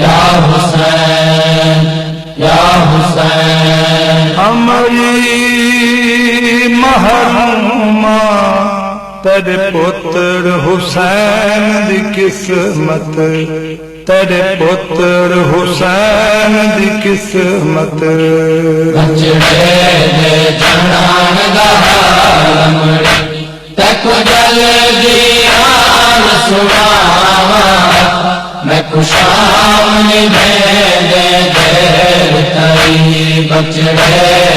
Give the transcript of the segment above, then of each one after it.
या हुसैन या हुसैन। हमारी महरूमा तेरे पुत्र हुसैन दी किस्मत, तेरे पुत्र हुसैन दी किस्मत। बचड़े दे जनान दा हालमड़ी तको जल्दी आन सुनावा, मैं खुशाम दे देर तई। बचड़े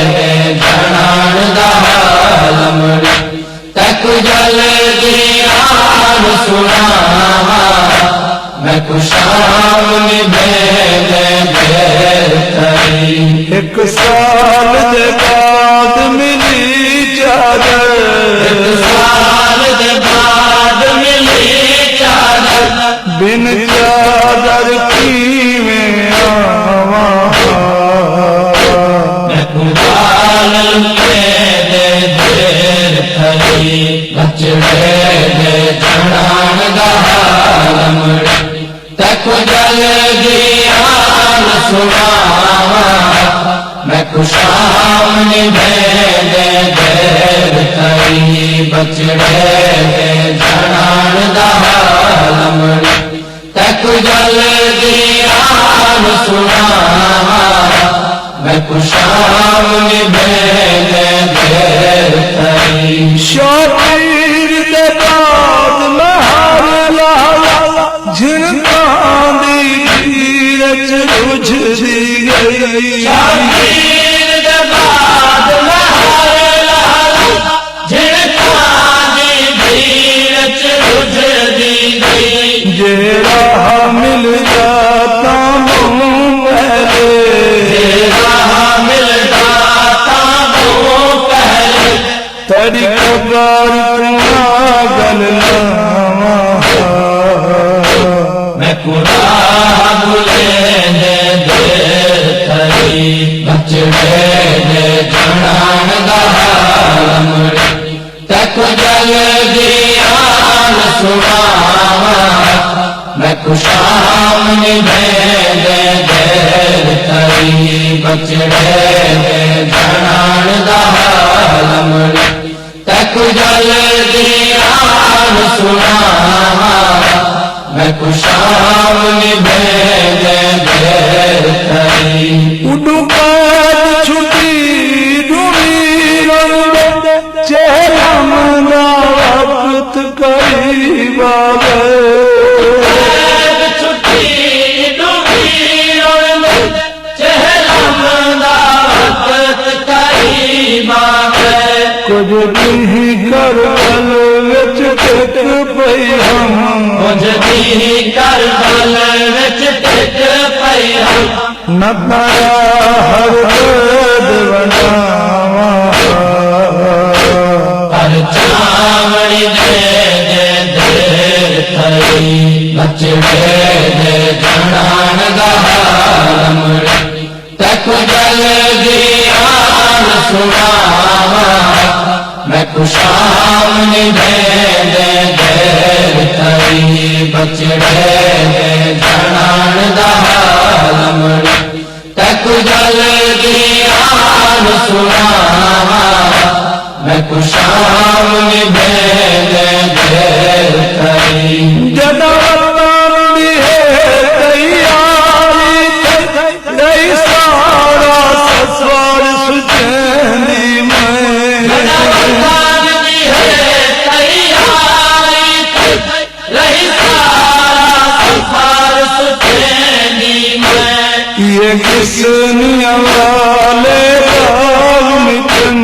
दे जनान दा हालमड़ी तको जल्दी आन सुनावा, मैं खुशाम दे देर तई। एक साल दे बाद मिली चादर, एक साल दे बाद मिली चादर, बिन चादर किवें आवा। मैं कुबाल के दे देर थई। बचड़े दे जनान दा हालमड़ी तको जल्दी आन सुनावा, मैं खुशाम दे देर थई। बचड़े दे जनान दा हालमड़ी तको जल्दी आन सुनावा, मैं खुशाम दे देर थई। शबीर दे बाद महर लाला, झिनकां दी धीरज बुझदी गई। शबीर दे बाद महर लाला, झिनकां दी धीरज बुझदी गई। जेड़ा मिल जाता मुँह पहले, मिल जाता वो पहले, तेरी कबर गल लावा। मैं कुरान भूले देर थई। बचड़े दे जनान दा हालमड़ी तको जल्दी आन सुनावा, मैं खुशाम दे देर थई। बचड़े दे जनान दा हालमड़ी तको जल्दी आन सुनावा, मैं खुशाम दे देर थई। उडू पैद छुटी डूबी रंग, चेहरा मना वक्त करीब आ गए। छुट्टी डूबी रोन चेहरा मंदा वक्त करीब आ गए। कुछ नहीं कर बल विच टिक पई हम, कुछ दी करबल विच टिक पई हम। न पाया हर दर्द बनावा। पर चावड़ी दे देर थई। बचड़े दे जनान दा हालमड़ी तको जल्दी आन सुनावा, मैं खुशाम दे देर थई। बचड़े दे जनान दा हालमड़ी तको जल्दी आन सुनावा, मैं खुशाम दे देर थई। जदा वतन दी है तैयारी, नहीं सारा ससुर सुचैनी मैं। वतन दी है तैयारी, रही सारा सफर सुचैनी में। ये किसनिया वाले दाग मिटन,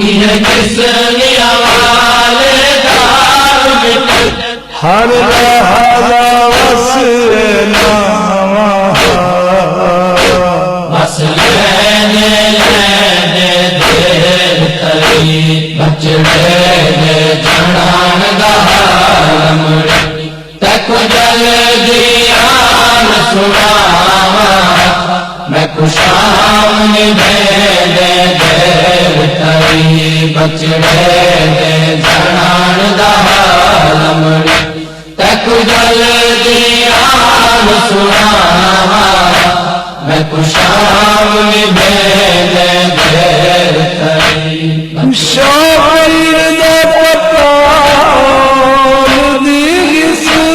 ये किसने वाले दाग मिटन, हर लहजा वस नावा। बस लेने देर थई। बचड़े दे जनान दा हालमड़ी तको जल्दी आन सुनावा, मैं खुशाम दे देर थई। बचड़े दे जनान दा हालमड़ी तको जल्दी आन सुनावा, मैं कुशाम निभेद देर थई शामिर दे पताल दी गिसनियते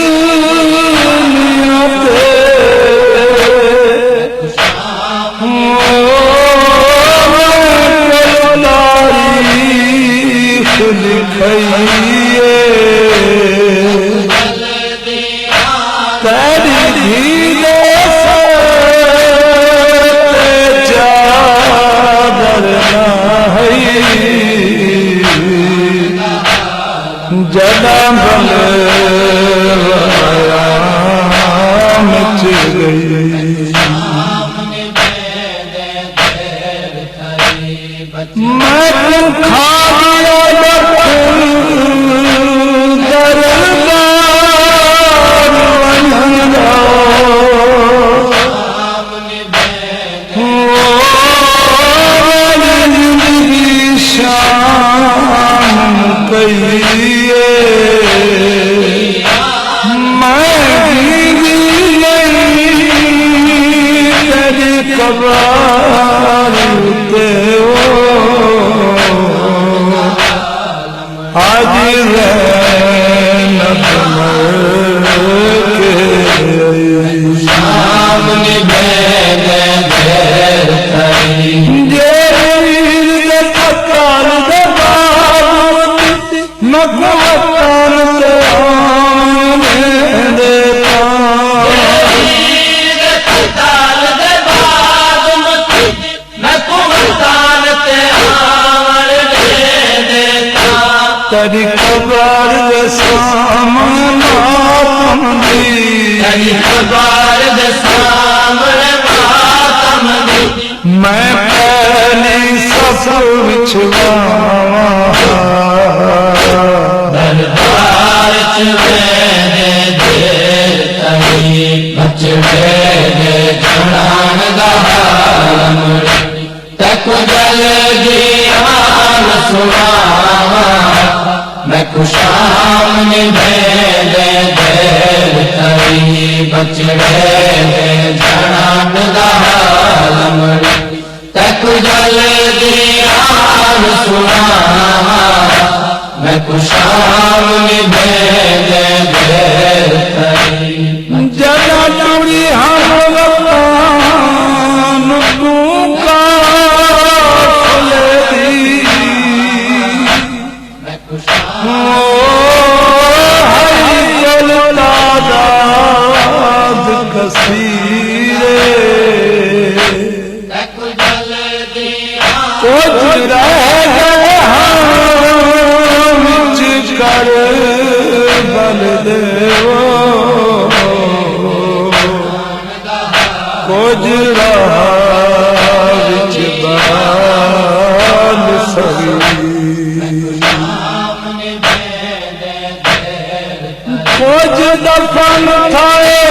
तारीख लिखइए तेरी धीरे जदा बल मच गई मैं खा गया शाम कहिए मैं तेरी कबार ते आज शाम निभेद देर थई तेरी कबर दे सामने तेरी कबर दे सामने मातम दी मैं पहली सफर विछवावा दरबार च मेरे देर तई बचड़े दे जनान दा हाल तक जल्दी आन सुनावा मैं कुशाम निभेद देर तई बचड़े दे जनान दा हाल तक जल्दी आन सुनावा मैं कुशाम निभेद देर तई जना चूड़ी हम तू का मैं कुशाम कसीरे तक जल्दी कुछ रह गए हम कर बल देवो कुछ रहा विच बाल सही कुछ दफन थाए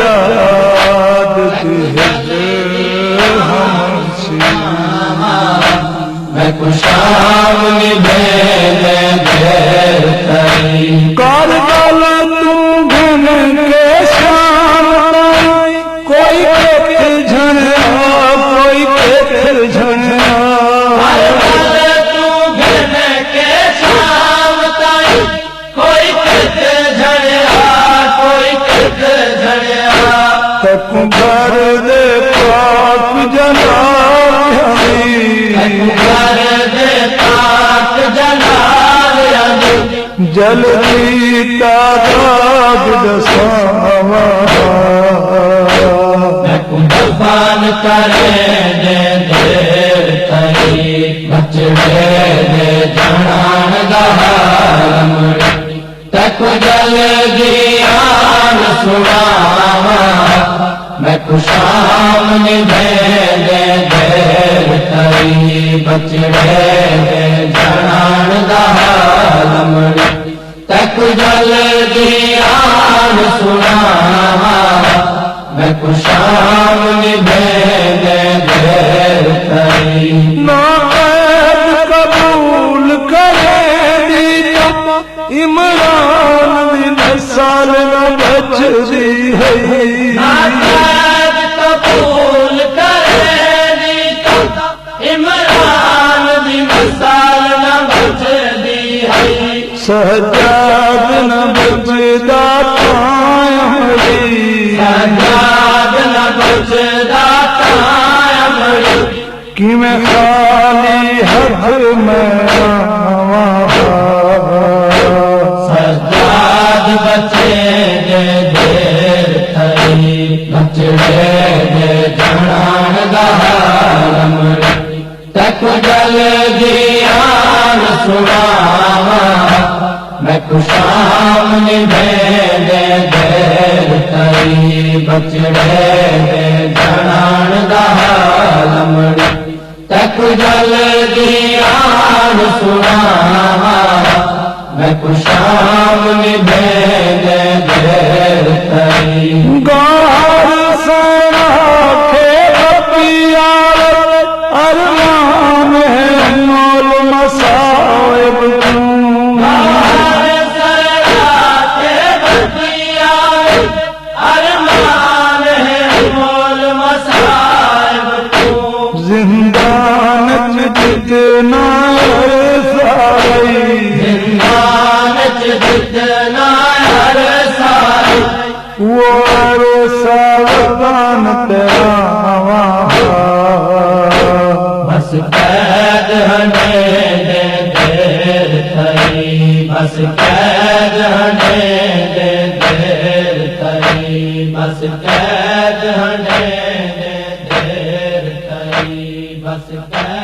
सजाद मैं कुशाम निभेद देर तई कर बल तू घन के शाम कोई पेट झना कोई पेट झना तू घन के शाम तई कोई पेट झड़िया कोई पेट झड़िया तक घर दे पाक जना घर दे पाक जनाब जलती तादाद दसावा मैं कुर्बान करे दे देर तई बचड़े दे जनान दा हाल तक जल्दी आन सुनावा शाम निभे दे देर तई बचड़े दे जनान दा लमड़ी तक जल दियान सुनावा मैं को शाम निभे दे देर तई नायब कबूल करे इमरान दिन साल न बचदी है नायब कबूल करे इमरान दिन साल न बचदी है सजाद न बचदा तायमरी सजाद न बचदा तायमरी कि मैं खाली हक में सजाद बचे दे देर थई बचड़े दे जनान दा लमड़ी तक जल दियान सुनावा मैं को शाम निभे दे देर तई बचड़े दे जनान दा लमड़ी तक जल दियान सुनावा मैं को शाम निभे दे देर तई गार सरा के पियार अरमान है मोल मसाइब अरमान है मोल मसाइब जिंदान जितना साई जिंदान जितना हर साई वो सावधान तेरा बस कैद हने दे देर थई बस कैद हने दे देर थई बस कैद हने दे देर थई बस कैद